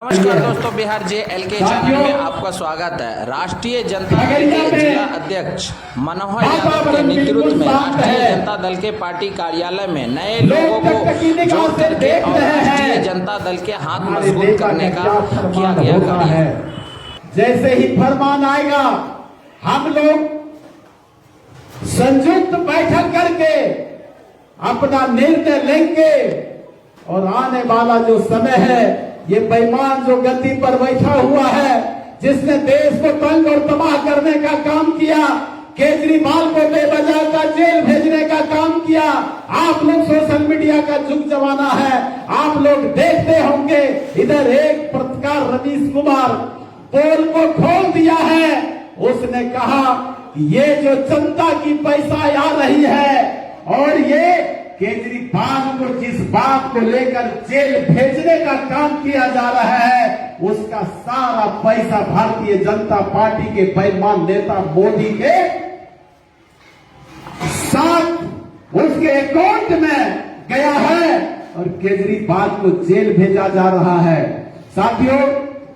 नमस्कार दोस्तों, बिहार JL के चैनल में आपका स्वागत है। राष्ट्रीय जनता दल के जिला अध्यक्ष मनोहर यादव के नेतृत्व में राष्ट्रीय जनता दल के पार्टी कार्यालय में नए लोगों को जोड़ करके और राष्ट्रीय जनता दल के हाथ मजबूत करने का किया गया कार्य। जैसे ही फरमान आएगा हम लोग संयुक्त बैठक करके अपना निर्णय लेंगे और आने वाला जो समय है, ये बेईमान जो गद्दी पर बैठा हुआ है, जिसने देश को तंग और तबाह करने का काम किया, केजरीवाल को बेवजह का जेल भेजने का काम किया। आप लोग सोशल मीडिया का जुग जमाना है, आप लोग देखते होंगे। इधर एक पत्रकार रवीश कुमार पोल को खोल दिया है। उसने कहा कि ये जो जनता की पैसा आ रही है और ये केजरीवाल को जिस बात को लेकर जेल भेजने का काम किया जा रहा है, उसका सारा पैसा भारतीय जनता पार्टी के बेईमान नेता मोदी के साथ उसके अकाउंट में गया है और केजरीवाल को जेल भेजा जा रहा है। साथियों,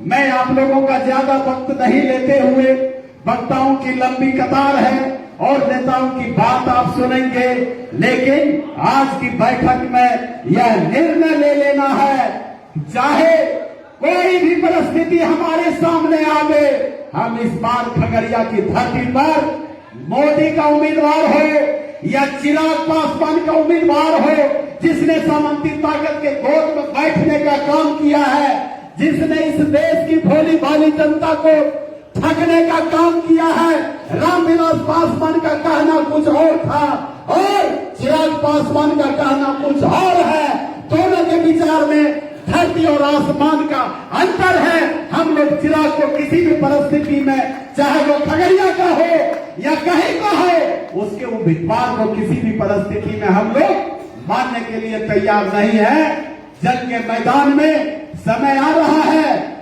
मैं आप लोगों का ज्यादा वक्त नहीं लेते हुए, वक्ताओं की लंबी कतार है और नेताओं की बात आप सुनेंगे, लेकिन आज की बैठक में यह निर्णय ले लेना है, चाहे कोई भी परिस्थिति हमारे सामने आवे, हम इस बार खगड़िया की धरती पर मोदी का उम्मीदवार हो या चिराग पासवान का उम्मीदवार हो, जिसने सामंती ताकत के गोद में बैठने का काम किया है, जिसने इस देश की भोली भाली जनता को ठगने का काम किया है। रामविलास पासवान का कहना कुछ और था और चिराग पासवान का कहना कुछ और है। दोनों के विचार में धरती और आसमान का अंतर है। हम लोग चिराग को किसी भी परिस्थिति में, चाहे वो खगड़िया का हो या कहीं का हो, उसके उम्मीदवार को किसी भी परिस्थिति में हम लोग मानने के लिए तैयार नहीं है। जंग के मैदान में समय आ रहा है,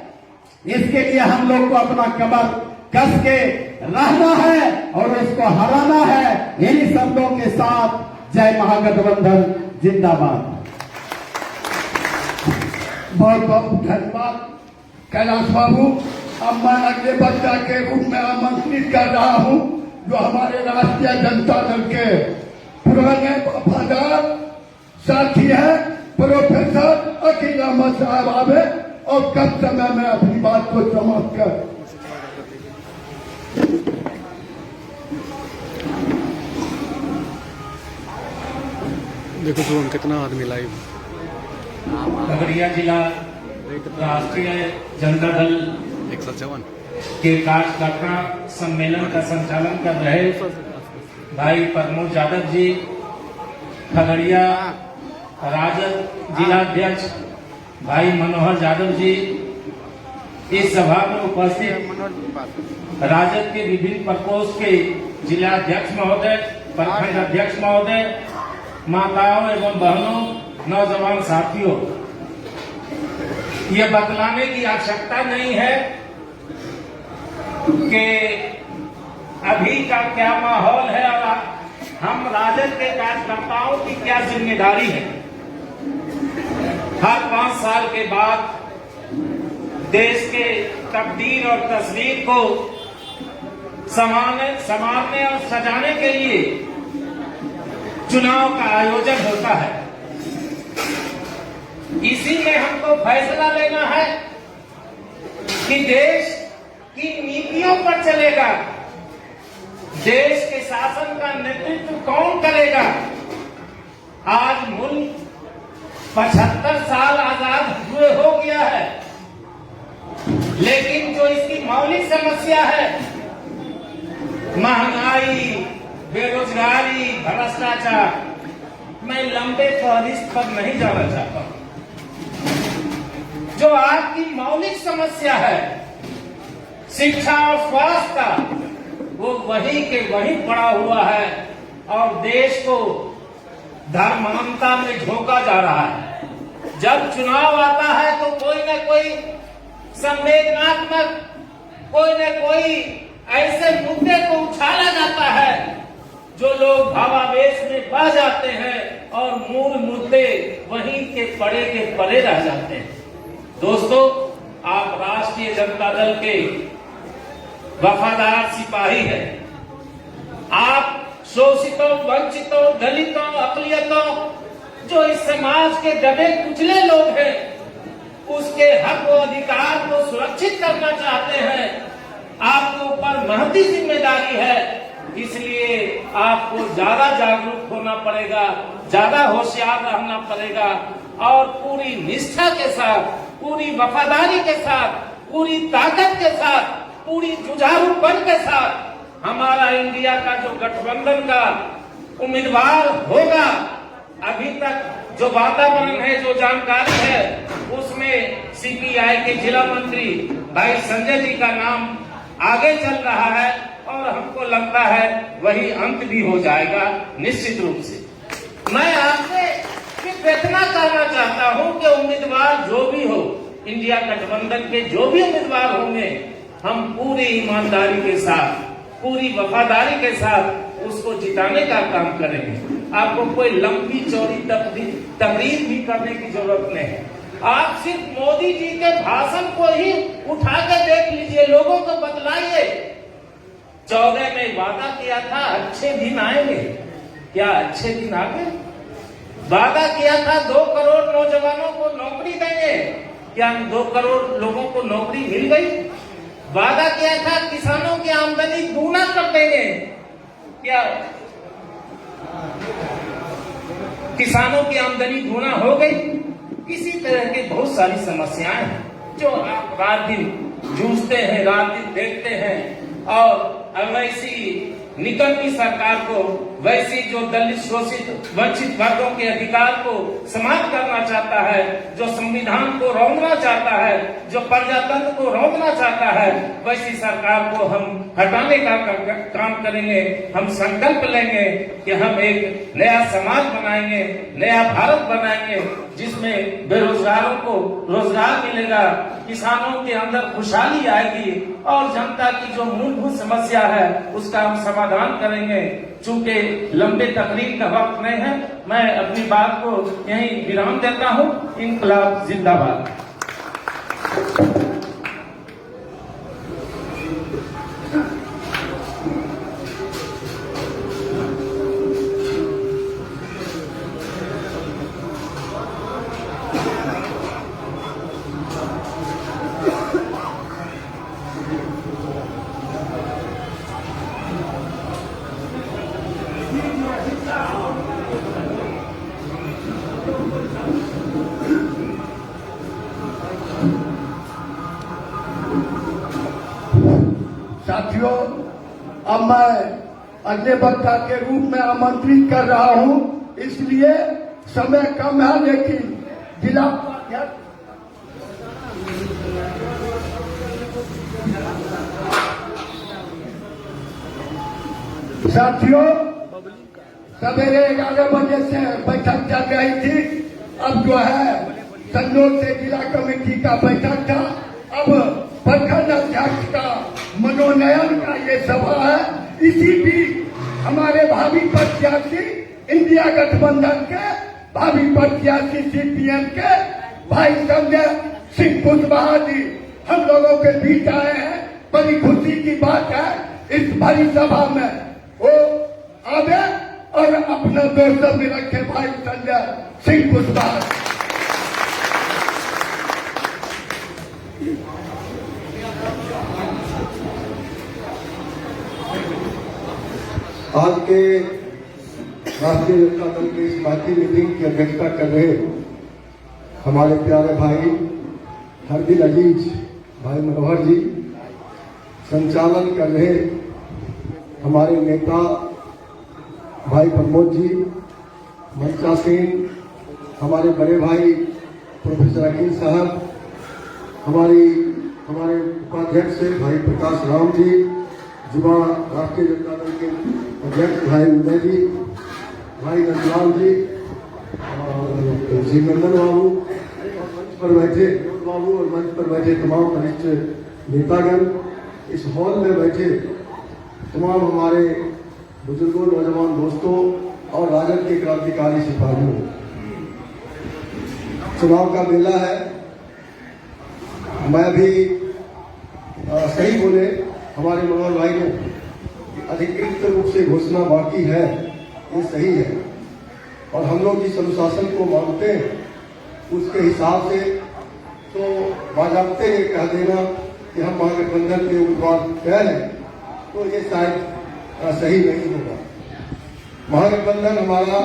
इसके लिए हम लोग को अपना कमर कस के रहना है और उसको हराना है। इन्हीं शब्दों के साथ जय महागठबंधन जिंदाबाद। बहुत बहुत धन्यवाद कैलाश बाबू। अब मैं अगले वक्ता के रूप में आमंत्रित कर रहा हूं, जो हमारे राष्ट्रीय जनता दल के पुराने वफादार साथी हैं, प्रोफेसर अकील अहमद साहब आवे और कम समय में अपनी बात को समाप्त कर। देखो तो कितना आदमी लाइव। खगड़िया जिला राष्ट्रीय जनता दल 154 के कार्यकर्ता सम्मेलन का संचालन कर रहे भाई प्रमोद यादव जी, खगड़िया राजद जिलाध्यक्ष भाई मनोहर यादव जी, इस सभा में उपस्थित राजद के विभिन्न प्रकोष्ठ के जिलाध्यक्ष महोदय, प्रखंड अध्यक्ष महोदय, माताओं एवं बहनों, नौजवान साथियों, ये बतलाने की आवश्यकता नहीं है कि अभी का क्या माहौल है और हम राजद के कार्यकर्ताओं की क्या जिम्मेदारी है। हर 5 साल के बाद देश के तकदीर और तस्वीर को संवारने और सजाने के लिए चुनाव का आयोजन होता है। इसी में हमको फैसला लेना है कि देश की नीतियों पर चलेगा, देश के शासन का नेतृत्व कौन करेगा। आज मुल्क 75 साल आजाद हुए हो गया है, लेकिन जो इसकी मौलिक समस्या है, महंगाई, बेरोजगारी, भ्रष्टाचार, मैं लंबे फहरिस्त पर नहीं जाना चाहता हूं। जो आपकी मौलिक समस्या है, शिक्षा और स्वास्थ्य का, वो वही के वही पड़ा हुआ है और देश को धर्मांता में झोंका जा रहा है। जब चुनाव आता है तो कोई न कोई संवेदनात्मक, कोई न कोई ऐसे मुद्दे को उछाला जाता है जो लोग भावावेश में बह जाते हैं और मूल मुद्दे वहीं के पड़े रह जाते हैं। दोस्तों, राष्ट्रीय जनता दल के वफादार सिपाही हैं। आप शोषितों, वंचितों, दलितों, अकलियतों, जो इस समाज के दबे कुचले लोग हैं, उसके हक और अधिकार को सुरक्षित करना चाहते हैं। आपके ऊपर महती जिम्मेदारी है, इसलिए आपको ज्यादा जागरूक होना पड़ेगा, ज्यादा होशियार रहना पड़ेगा और पूरी निष्ठा के साथ, पूरी वफादारी के साथ, पूरी ताकत के साथ, पूरी जुझारूपन के साथ हमारा इंडिया का जो गठबंधन का उम्मीदवार होगा, अभी तक जो वातावरण है, जो जानकारी है, उसमें सीपीआई के जिला मंत्री भाई संजय जी का नाम आगे चल रहा है और हमको लगता है वही अंत भी हो जाएगा निश्चित रूप से। मैं आपसे सिर्फ इतना कहना चाहता हूं कि उम्मीदवार जो भी हो, इंडिया गठबंधन के जो भी उम्मीदवार होंगे, हम पूरी ईमानदारी के साथ, पूरी वफादारी के साथ उसको जिताने का काम करेंगे। आपको कोई लंबी चौड़ी तकरीर भी करने की जरूरत नहीं है। आप सिर्फ मोदी जी के भाषण को ही उठा के देख लीजिए, लोगों को बतलाइए। 14 में वादा किया था अच्छे दिन आएंगे, क्या अच्छे दिन आ गए? वादा किया था 2 करोड़ नौजवानों को नौकरी देंगे, क्या 2 करोड़ लोगों को नौकरी मिल गई? वादा किया था किसानों की आमदनी दूना कर देंगे, क्या किसानों की आमदनी दूना हो गई? इसी तरह की बहुत सारी समस्याएं हैं जो आप रात दिन जूझते हैं, रात दिन देखते हैं और वैसी निकलती सरकार को, वैसी जो दलित, शोषित, वंचित वर्गों के अधिकार को समाप्त करना चाहता है, जो संविधान को रौंदना चाहता है, जो प्रजातंत्र को रौंदना चाहता है, वैसी सरकार को हम हटाने का काम करेंगे। हम संकल्प लेंगे कि हम एक नया समाज बनाएंगे, नया भारत बनाएंगे, जिसमें बेरोजगारों को रोजगार मिलेगा, किसानों के अंदर खुशहाली आएगी और जनता की जो मूलभूत समस्या है उसका हम समाधान करेंगे। चूंकि लंबे तकरीर का वक्त नहीं है, मैं अपनी बात को यहीं विराम देता हूं। इनकलाब जिंदाबाद। साथियों, अब मैं अगले वक्ता के रूप में आमंत्रित कर रहा हूं, इसलिए समय कम है, लेकिन जिला उपाध्यक्ष साथियों, सवेरे 11 बजे से बैठक चल रही थी। अब जो है संयोग से जिला कमेटी का बैठक था, अब प्रखंड अध्यक्ष का मनोनयन का ये सभा है। इसी बीच हमारे भावी प्रत्याशी, इंडिया गठबंधन के भावी प्रत्याशी सीपीएम के भाई संजय सिंह कुशवाहा जी हम लोगों के बीच आए हैं। बड़ी खुशी की बात है, इस बड़ी सभा में वो आवे और अपना दोस्त में रखे भाई संजय सिंह कुशवाहा। आज के राष्ट्रीय जनता दल की इस पार्टी मीटिंग की अध्यक्षता कर रहे हमारे प्यारे भाई हरदिल अजीज भाई मनोहर जी, संचालन कर रहे हमारे नेता भाई प्रमोद जी, मंचासीन हमारे बड़े भाई प्रोफेसर अकील साहब, हमारे उपाध्यक्ष भाई प्रकाश राम जी, युवा राष्ट्रीय जनता दल के अध्यक्ष भाई उदय जी, भाई नंदलाल जी और श्री नंदन बाबू, मंच पर बैठे बाबू और मंच पर बैठे तमाम वरिष्ठ नेतागण, इस हॉल में बैठे तमाम हमारे बुजुर्गों, नौजवान दोस्तों और राजद के क्रांतिकारी सिपाहियों। चुनाव का मेला है। मैं भी सही बोले हमारे मनोहर भाई ने कि अधिकृत रूप से घोषणा बाकी है, ये सही है। और हम लोग जिस अनुशासन को मानते हैं उसके हिसाब से तो बाजाबते ये कह देना कि हम महागठबंधन के उम्मीदवार तय हैं, तो ये शायद सही नहीं होगा। महागठबंधन हमारा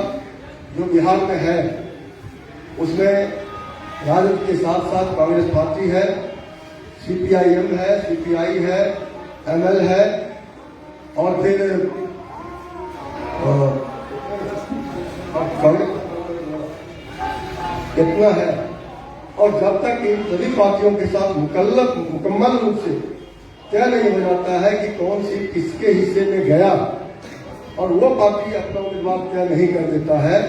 जो बिहार में है उसमें राजद के साथ साथ कांग्रेस पार्टी है, CPIM है, CPI है, ML है और फिर इतना है। और जब तक इन सभी पार्टियों के साथ मुकम्मल रूप से तय नहीं हो जाता है कि कौन सी किसके हिस्से में गया और वो पार्टी अपना उम्मीदवार तय नहीं कर देता है,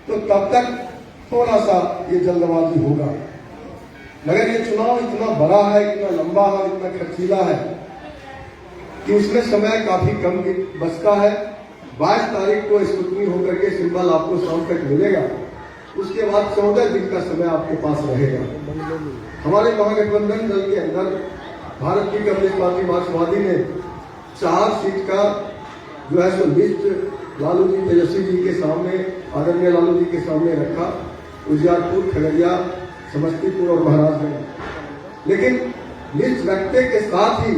तो तब तक थोड़ा सा ये जल्दबाजी होगा। मगर ये चुनाव इतना बड़ा है, इतना लंबा है, इतना खर्चीला है कि उसमें समय काफी कम बचता है। 22 तारीख को स्क्रूटनी होकर के सिंबल आपको शाम तक मिलेगा, उसके बाद 14 दिन का समय आपके पास रहेगा। हमारे महागठबंधन दल के अंदर भारतीय कम्युनिस्ट पार्टी मार्क्सवादी ने 4 सीट का जो है सो लिस्ट लालू जी, तेजस्वी जी के सामने, आदरणीय लालू जी के सामने रखा, उजियारपुर, खगड़िया, समस्तीपुर और महाराजगंज। लेकिन लिस्ट रखते के साथ ही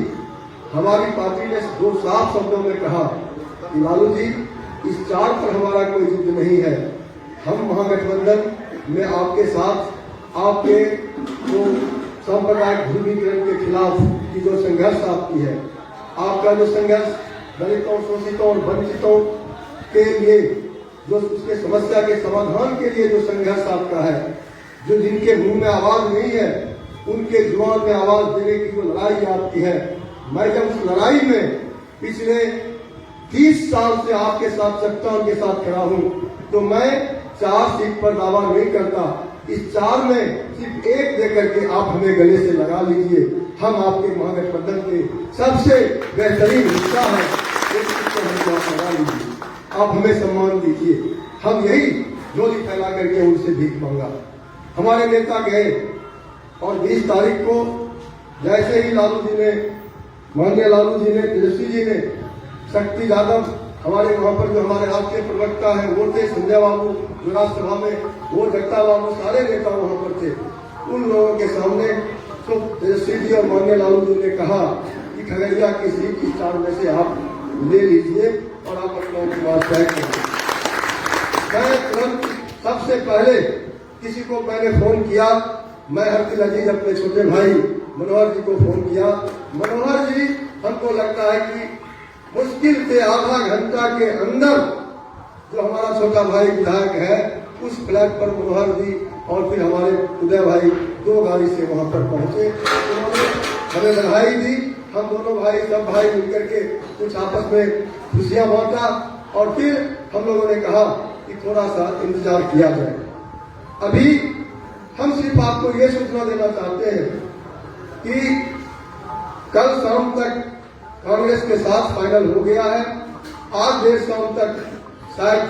हमारी पार्टी ने 2 साफ शब्दों में कहा कि लालू जी, इस 4 पर हमारा कोई जिद नहीं है। हम महागठबंधन में आपके साथ आपके जो सांप्रदायिक ध्रुवीकरण के खिलाफ की जो संघर्ष आपकी है, आपका जो संघर्ष दलितों, शोषितों और वंचितों के लिए जो उसके समस्या के समाधान के लिए जो संघर्ष आपका है, जो जिनके मुंह में आवाज नहीं है उनके जुबान में आवाज देने की जो लड़ाई आपकी है, मैं जब उस लड़ाई में पिछले 30 साल से आपके साथ चट्टान के साथ खड़ा हूं, तो मैं 4 सीट पर दावा नहीं करता। इस 4 में सिर्फ 1 देकर के आप हमें गले से लगा लीजिए। हम आपके महागठबंधन के सबसे बेहतरीन हिस्सा है, हमको आप लगा लीजिए, आप हमें सम्मान दीजिए। हम यही झोली फैला करके उनसे भीख मांगा। हमारे नेता गए और 20 तारीख को जैसे ही लालू जी ने, माननीय लालू जी ने, तेजस्वी जी ने, शक्ति यादव, हमारे वहां पर जो हमारे राष्ट्रीय प्रवक्ता है वो थे, संजय बाबू जो राज्यसभा में, वो जगता बाबू, सारे नेता वहां पर थे। उन लोगों के सामने तो तेजस्वी जी और माननीय लालू जी ने कहा कि खगड़िया की सीट इस 4 में से आप ले लीजिए और आप अपना उम्मीदवार तय करिए। मैं तुरंत सबसे पहले किसी को मैंने फोन किया, मैं हरदिल अजीज अपने छोटे भाई मनोहर जी को फोन किया। मनोहर जी, हमको लगता है कि मुश्किल से आधा घंटा के अंदर जो हमारा छोटा भाई विधायक है उस फ्लैट पर मनोहर जी और फिर हमारे उदय भाई 2 गाड़ी से वहां पर पहुंचे। उन्होंने हमें बधाई दी। हम दोनों भाई, सब भाई मिलकर के कुछ आपस में खुशियां बांटा और फिर हम लोगों ने कहा कि थोड़ा सा इंतजार किया जाए। अभी हम सिर्फ आपको ये सूचना देना चाहते हैं कि कल शाम तक कांग्रेस के साथ फाइनल हो गया है। आज देर शाम तक शायद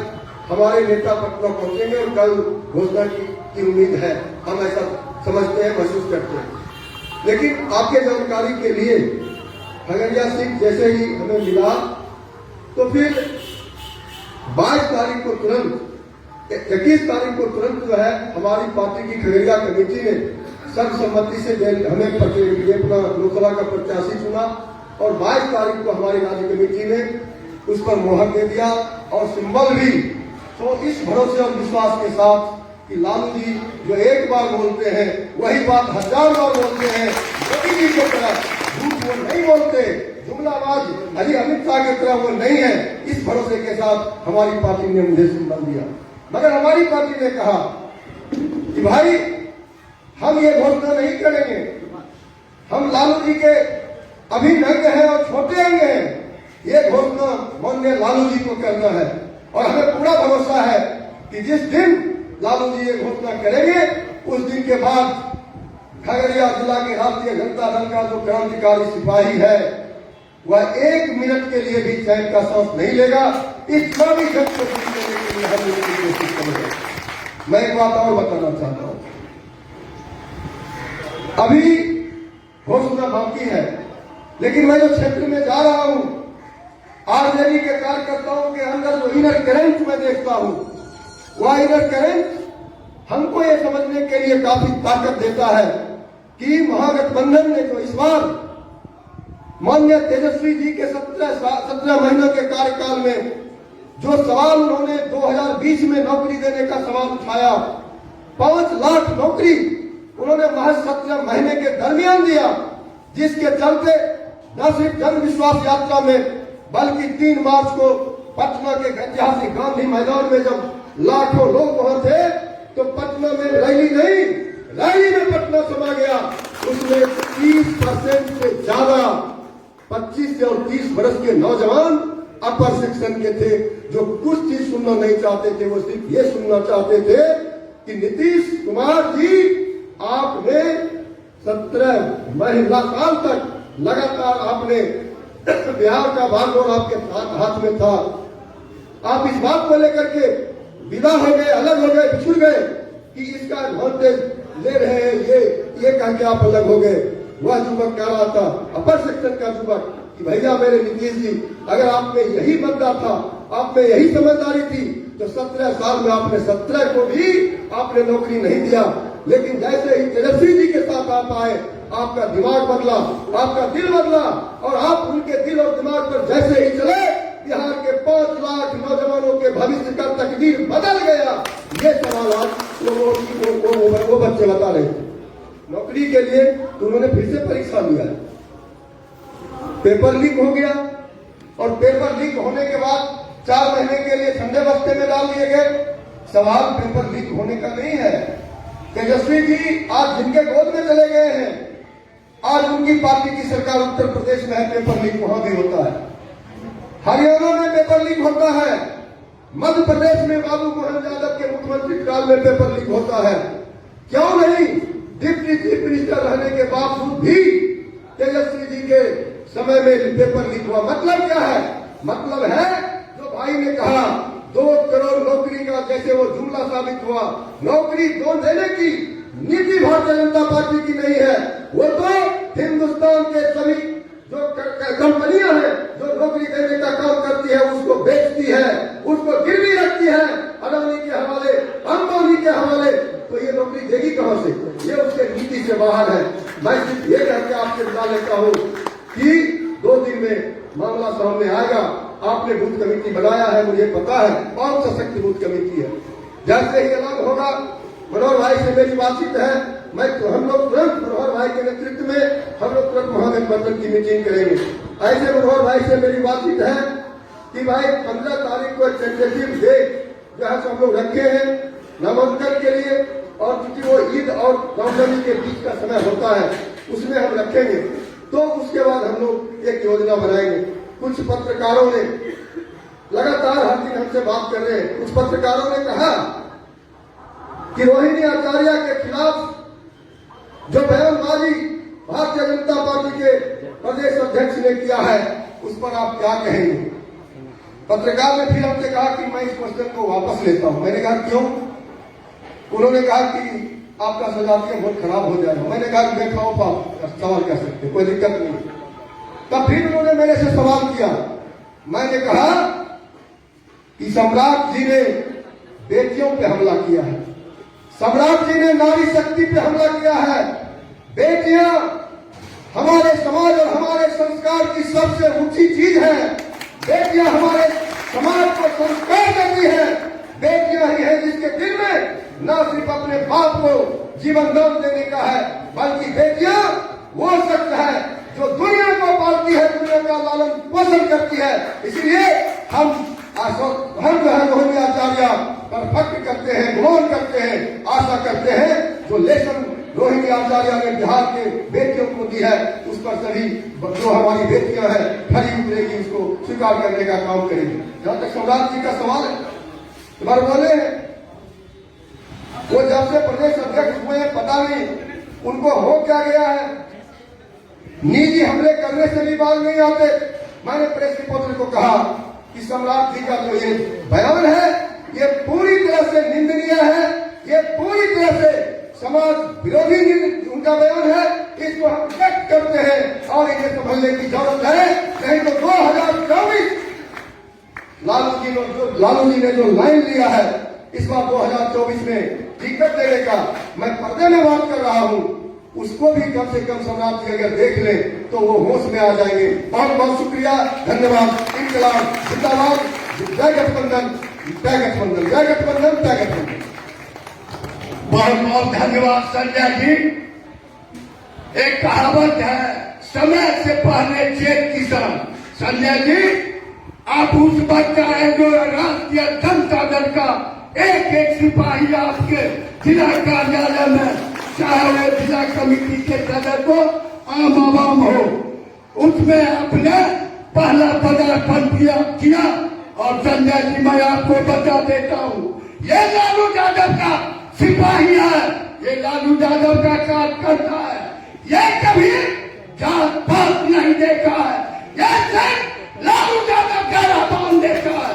हमारे नेता पटना पहुंचेंगे और कल घोषणा की उम्मीद है। हम ऐसा समझते हैं, महसूस करते हैं। लेकिन आपके जानकारी के लिए खगड़िया सीट जैसे ही हमें मिला तो फिर 22 तारीख को तुरंत, 21 तारीख को तुरंत जो है हमारी पार्टी की खगड़िया कमेटी ने सर्वसम्मति से हमें अपना लोकसभा का प्रत्याशी चुना और 22 तारीख को हमारी राज्य कमेटी ने उस पर मोहर दे दिया और सिंबल भी। तो इस भरोसे और विश्वास के साथ कि लालू जी जो एक बार बोलते हैं वही बात 1000 बार बोलते हैं, मोदी जी की तरह झूठ वो नहीं बोलते, जुमलाबाज अजी अमित शाह की तरह वो नहीं है। इस भरोसे के साथ हमारी पार्टी ने मुझे सिंबल दिया। मगर हमारी पार्टी ने कहा कि भाई हम ये घोषणा नहीं करेंगे, हम लालू जी के अभिन्न अंग हैं और छोटे अंग हैं, ये घोषणा माननीय लालू जी को करना है। और हमें पूरा भरोसा है कि जिस दिन लालू जी ये घोषणा करेंगे उस दिन के बाद खगड़िया जिला के राष्ट्रीय जनता दल का जो क्रांतिकारी सिपाही है वह 1 मिनट के लिए भी चैन का सांस नहीं लेगा। इतना भी जब कोशिश करने के लिए हम लोग कोशिश करेंगे। मैं एक बात और बताना चाहता हूं, अभी घोषणा बाकी है लेकिन मैं जो क्षेत्र में जा रहा हूं, आरजेडी के कार्यकर्ताओं के अंदर जो इनर करंट मैं देखता हूं, वह इनर करंट हमको ये समझने के लिए काफी ताकत देता है कि महागठबंधन ने जो इस बार माननीय तेजस्वी जी के 17 महीनों के कार्यकाल में जो सवाल उन्होंने 2020 में नौकरी देने का सवाल उठाया, 5 लाख नौकरी उन्होंने महज 17 महीने के दरमियान दिया, जिसके चलते न सिर्फ जन विश्वास यात्रा में बल्कि 3 मार्च को पटना के ऐतिहासिक गांधी मैदान में जब लाखों लोग वहां थे तो पटना में रैली नहीं, रैली में पटना समा गया। उसमें 30% से ज्यादा 25 से और 30 वर्ष के नौजवान अपर सेक्शन के थे, जो कुछ चीज सुनना नहीं चाहते थे, वो सिर्फ ये सुनना चाहते थे कि नीतीश कुमार जी आपने 17 महीना साल तक लगातार आपने बिहार का भागदौड़ आपके हाथ में था। आप इस बात को लेकर के विदा हो गए, अलग हो गए, बिछुड़ गए कि इसका एडवांटेज ले रहे हैं, ये कह के आप अलग हो गए। वह युवक कह रहा था, अपर सेक्शन का युवक, कि भैया मेरे नीतीश जी, अगर आप में यही मुद्दा था, आप में यही समझदारी थी, तो 17 साल में आपने 17 को भी आपने नौकरी नहीं दिया। लेकिन जैसे ही तेजस्वी जी के साथ आप आए, आपका दिमाग बदला, आपका दिल बदला, और आप उनके दिल और दिमाग पर जैसे ही चले, बिहार के 5 लाख नौजवानों के भविष्य का तकदीर बदल गया। ये सवाल आज वो बच्चे बता रहे थे। नौकरी के लिए तो उन्होंने फिर से परीक्षा लिया, पेपर लीक हो गया, और पेपर लीक होने के बाद 4 महीने के लिए ठंडे बस्ते में डाल दिए गए। सवाल पेपर लीक होने का नहीं है। तेजस्वी जी आज जिनके गोद में चले गए हैं, आज उनकी पार्टी की सरकार उत्तर प्रदेश में है, पेपर लीक वहां भी होता है, हरियाणा में पेपर लीक होता है, मध्य प्रदेश में बाबू मोहन यादव के मुख्यमंत्री काल में पेपर लीक होता है। क्यों नहीं? डिप्टी चीफ मिनिस्टर रहने के बावजूद भी तेजस्वी जी के समय में पेपर लीक हुआ। मतलब क्या है? मतलब है जो भाई ने कहा 2 करोड़ नौकरी का जैसे वो जुमला साबित हुआ। नौकरी दो देने की नीति भारतीय जनता पार्टी की नहीं है, वो तो हिंदुस्तान के सभी जो कंपनियां हैं जो नौकरी देने का काम करती है उसको बेचती है, उसको गिरवी रखती है अडानी के हवाले, अंबानी के हवाले। तो ये नौकरी देगी कहां से? ये उसके नीति से बाहर है। मैं सिर्फ ये कहकर आपसे बता लेता हूं कि 2 दिन में मामला सामने आएगा। आपने बूथ कमेटी बनाया है, मुझे पता है, 5 सशक्त बूथ कमेटी है। जैसे ही अलग होगा, मनोहर भाई से मेरी बातचीत है, हम लोग तुरंत मनोहर भाई के नेतृत्व में हम लोग तुरंत महागठबंधन की मीटिंग करेंगे। ऐसे मनोहर भाई से मेरी बातचीत है कि भाई 15 तारीख को टेंटेटिव डेट जो है हम लोग रखे हैं नामांकन के लिए, और क्योंकि वो ईद और नवमी के बीच का समय होता है, उसमें हम रखेंगे। तो उसके बाद हम लोग एक योजना बनाएंगे। कुछ पत्रकारों ने लगातार हर दिन हमसे बात कर रहे हैं। कुछ पत्रकारों ने कहा कि रोहिणी आचार्य के खिलाफ जो बयानबाजी भारतीय जनता पार्टी के प्रदेश अध्यक्ष ने किया है, उस पर आप क्या कहेंगे? पत्रकार ने फिर हमसे कहा कि मैं इस क्वेश्चन को वापस लेता हूं। मैंने कहा क्यों? उन्होंने कहा कि आपका सजातीय बहुत खराब हो जाएगा। मैंने कहा कि मैं खाओ पाओ सवाल कर सकते, कोई दिक्कत नहीं। तब फिर उन्होंने मेरे से सवाल किया। मैंने कहा कि सम्राट जी ने बेटियों पे हमला किया है, सम्राट जी ने नारी शक्ति पे हमला किया है। बेटियां हमारे समाज और हमारे संस्कार की सबसे ऊंची चीज है। बेटियां हमारे समाज को संस्कार देती है। बेटियां ही है जिसके दिल में न सिर्फ अपने बाप को जीवन दान देने का है, बल्कि बेटियां वो शक्ति है जो दुनिया को पालती है, दुनिया का लालन पोषण करती है। इसलिए हम जो है रोहिणी आचार्य पर फक्र करते हैं, गुमान करते हैं, आशा करते हैं जो लेसन रोहिणी आचार्य ने बिहार के बेटियों को दी है, उस पर सभी जो हमारी बेटियां हैं खरी उतरेगी, उसको स्वीकार करने का काम करेगी। जहां तक सम्राट जी का सवाल है, तुम्हारे बोले वो जब से प्रदेश अध्यक्ष हुए हैं, पता नहीं उनको हो क्या गया है, निजी हमले करने से भी बाल नहीं आते। मैंने प्रेस रिपोर्टर को कहा कि सम्राट जी का जो ये बयान है, ये पूरी तरह से निंदनीय है, ये पूरी तरह से समाज विरोधी उनका बयान है। इसको हम व्यक्त करते हैं और इसे समझने की जरूरत है। नहीं तो 2024 लालू जी ने जो लाइन लिया है इस बार 2024 में टिकट देने का, मैं पर्दे में बात कर रहा हूं, उसको भी कम से कम सम्राट जी अगर देख ले तो वो होश में आ जाएंगे। बहुत बहुत शुक्रिया, धन्यवाद। इंकलाब जिंदाबाद, जय गठबंधन, जय गठबंधन, जय गठबंधन, जय गठबंधन। बहुत बहुत धन्यवाद संजय जी। एक कहावत है, समय से पहले चेत किसान। संजय जी, आप उस बच्चा है जो राष्ट्रीय जनता दल का एक एक सिपाही आपके जिला कार्यालय में, चाहे वो जिला कमेटी के सदस्य को आम आवाम हो, उसमें आपने पहला पदार्पण किया। और संजय जी, मैं आपको बता देता हूँ, ये लालू यादव का सिपाही है, ये लालू यादव का कार्यकर्ता है, ये कभी जात पात नहीं देखा है, ये सिर्फ लालू यादव का आह्वान देखा है।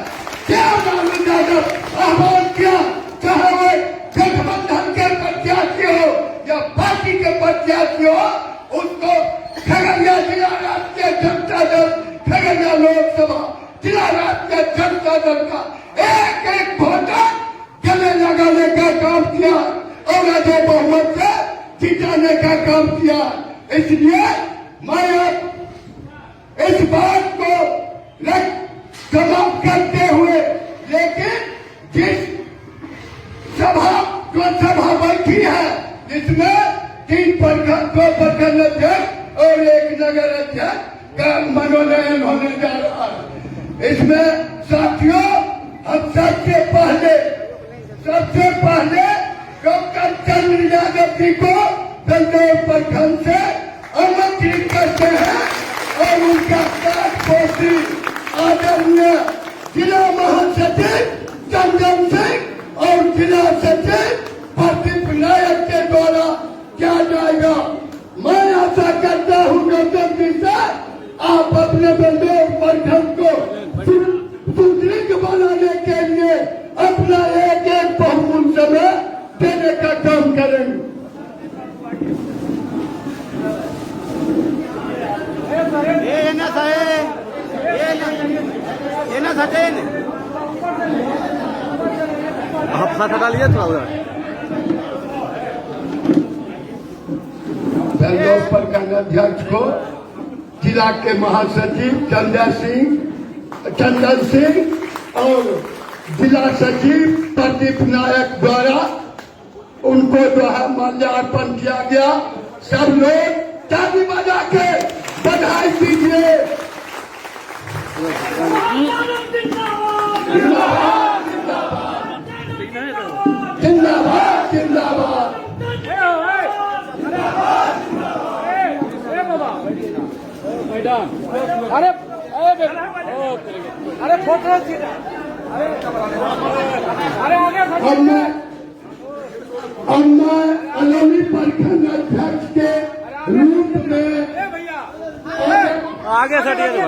क्या लालू यादव आह्वान किया, चाहे वो गठबंधन के प्रत्याशी हो या पार्टी के प्रत्याशी हो, उसको खगड़िया जिला राष्ट्रीय जनता दल, खगड़िया लोकसभा जिला राष्ट्रीय जनता दल का एक एक वोटर गले लगाने का काम किया और अजय बहुमत से जिताने का काम किया। इसलिए मैं अब इस बात को समाप्त करते हुए, लेकिन जिस सभा बैठी है जिसमें 3 प्रखंड, 2 प्रखंड अध्यक्ष और 1 नगर अध्यक्ष का मनोनयन होने जा रहा है, इसमें साथियों हम सबसे पहले डॉक्टर चंद्र यादव जी को दंडोर प्रखंड से आमंत्रित करते हैं और उनका कार्यपोषी आदरणीय जिला महासचिव चंदन सिंह और जिला सचिव प्रदीप नायक के द्वारा किया जाएगा। मैं आशा करता हूँ डॉक्टर जी से आप अपने दंडोर प्रखंड को सुदृढ़ बनाने के लिए अपना एक एक बहुमूल्य समय देने का काम करेंगे। आप साथ हटा लिए थोड़ा उधर। दंडोर प्रखंड अध्यक्ष को जिला के महासचिव चंदन सिंह और जिला सचिव प्रदीप नायक द्वारा उनको जो है माल्यार्पण किया गया। सब लोग ताली बजा के बधाई दीजिए। जिंदाबाद जिंदाबाद। अरे फोटो और मैं अलौली प्रखंड अध्यक्ष के रूप में आगे सटिए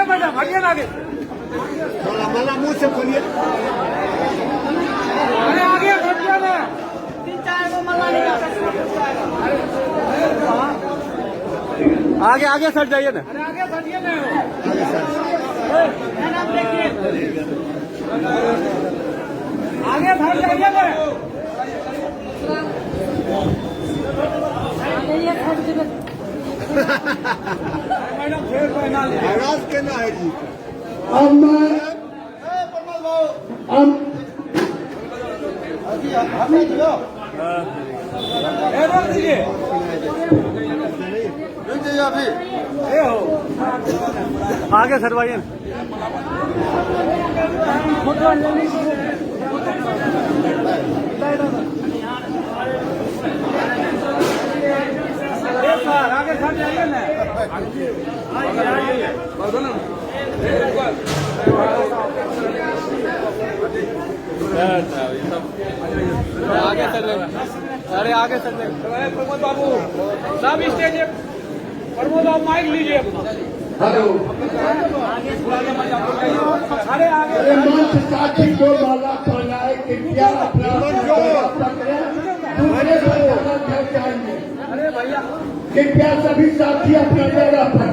मैडम आगे आगे मुंह से खोलिए। अरे आगे हटिए ना, आगे आगे सट जाइए ना। अरे आगे हटिए ना, आगे हट जाइए ना। मैडम फिर पहना ले। आवाज कहना है जी। अब मैं रोक दीजिए। आगे सटवाइए। आगे सट जाइए ना। आगे सट लेगा। अरे आगे सट लेगा। प्रमोद बाबू सब स्टेज, प्रमोद आप माइक लीजिए। हेलो, अरे आगे अरे मंच साथी को माला पहनाए कि क्या अपना पकड़े, दूसरे को जाएंगे। अरे भैया कृपया सभी साथी अपना जगह पर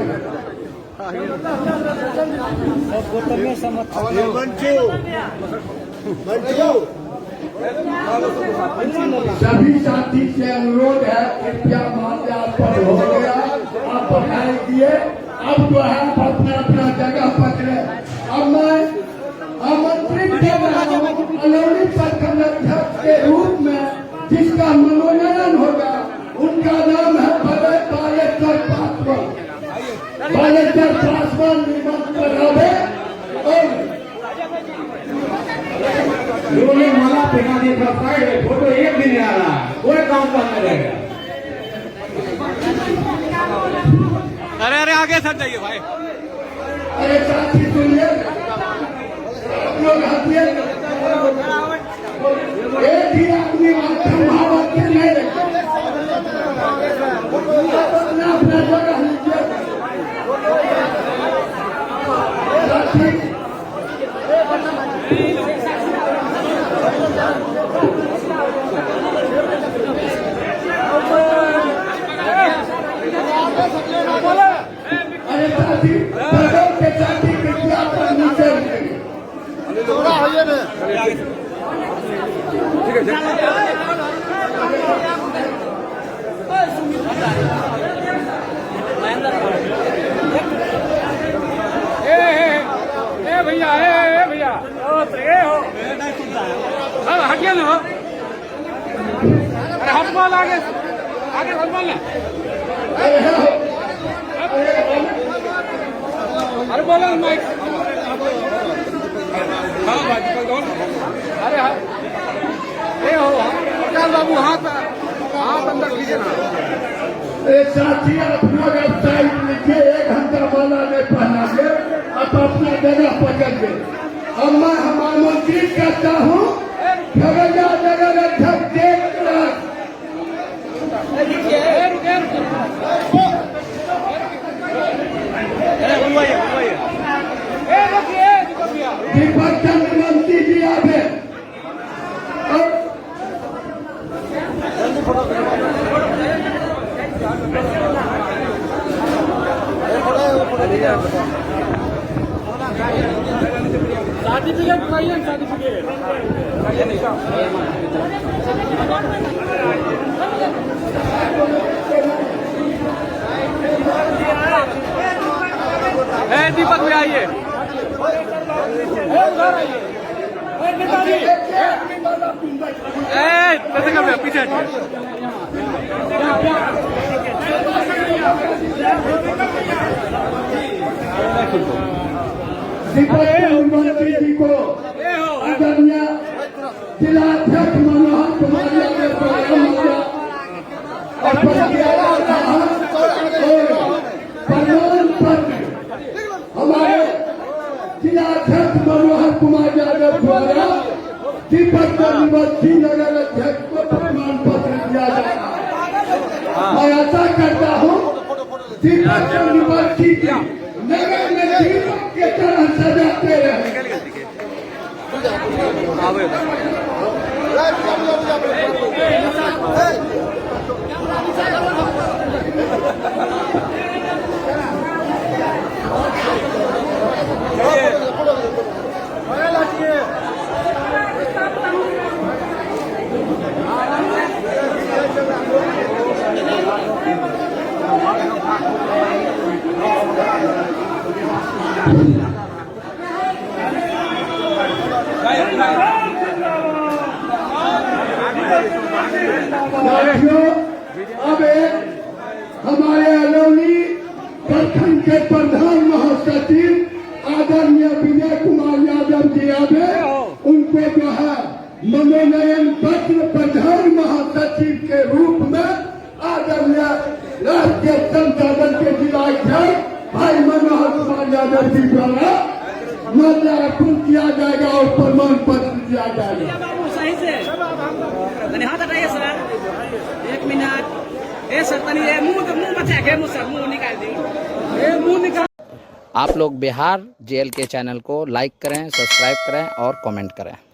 सभी साथी से अनुरोध है, कृपया माल्यार्पण हो गया, आप बधाई दिए, अब जो है आप अपना अपना जगह पकड़े। अब मैं आमंत्रित कर रहा हूँ अलौली प्रखंड अध्यक्ष के रूप में जिसका मनोनयन होगा, उनका नाम है बालेश्वर पासवान। बालेश्वर पासवान निमंत्रण करावे और उन्होंने माला फेंका दी था साइड में, फोटो एक भी नहीं आ रहा है, कोई काम करने रहेगा। अरे अरे आगे सर जाइए भाई। अरे साथी सुनिए, लोग हथियार एक ही आदमी भावत के नहीं रखे, अपना अपना जगह लीजिए। साथी अरे साथी बड़ों के साथी कृपया पर नीचे उतरिए। भैया भैया हटिए ना। अरे हाथ बॉल आगे आगे हाथ बॉल ना। अरे बोलो माइक। हाँ भाई अरे हाँ ये हो प्रकाश बाबू हाथ अंदर कीजिए ना। साथी अपना वेबसाइट लिखिए, 1 घंटा वाला नहीं पहनाइए, आप अपना जगह पकड़िए। अब मैं हम आमंत्रित करता हूँ खगड़िया नगर अध्यक्ष दीपक चंद्र मंत्री जी आवे। सर्टिफिकेट चाहिए सर्टिफिकेट। दीपक भी आइए। पीछे दीपक मंत्री जी को आदरणीय जिलाध्यक्ष मनोहर कुमार यादव और प्रमाण पत्र हमारे जिलाध्यक्ष मनोहर कुमार यादव द्वारा दीपक चंद्र नगर अध्यक्ष को प्रमाण पत्र दिया जाएगा। मैं आशा करता हूँ दीपक चंद्र नगर में दीपक के तरह सजाते रहे। साथियों, अब एक हमारे अलौली प्रखंड के प्रधान महासचिव आदरणीय विजय कुमार यादव जी आवे, उनको जो है मनोनयन पत्र प्रधान महासचिव के रूप में आदरणीय राष्ट्रीय जनता दल के जिलाध्यक्ष भाई मनोहर कुमार यादव जी द्वारा माल्यार्पण किया जाएगा और प्रमाण पत्र दिया जाएगा। सही से हाथ हटाइए सर, 1 मिनट। सर तनी मुंह बचा के मुंह निकाल दी, मुंह निकाल। आप लोग बिहार जेएल के चैनल को लाइक करें, सब्सक्राइब करें और कमेंट करें।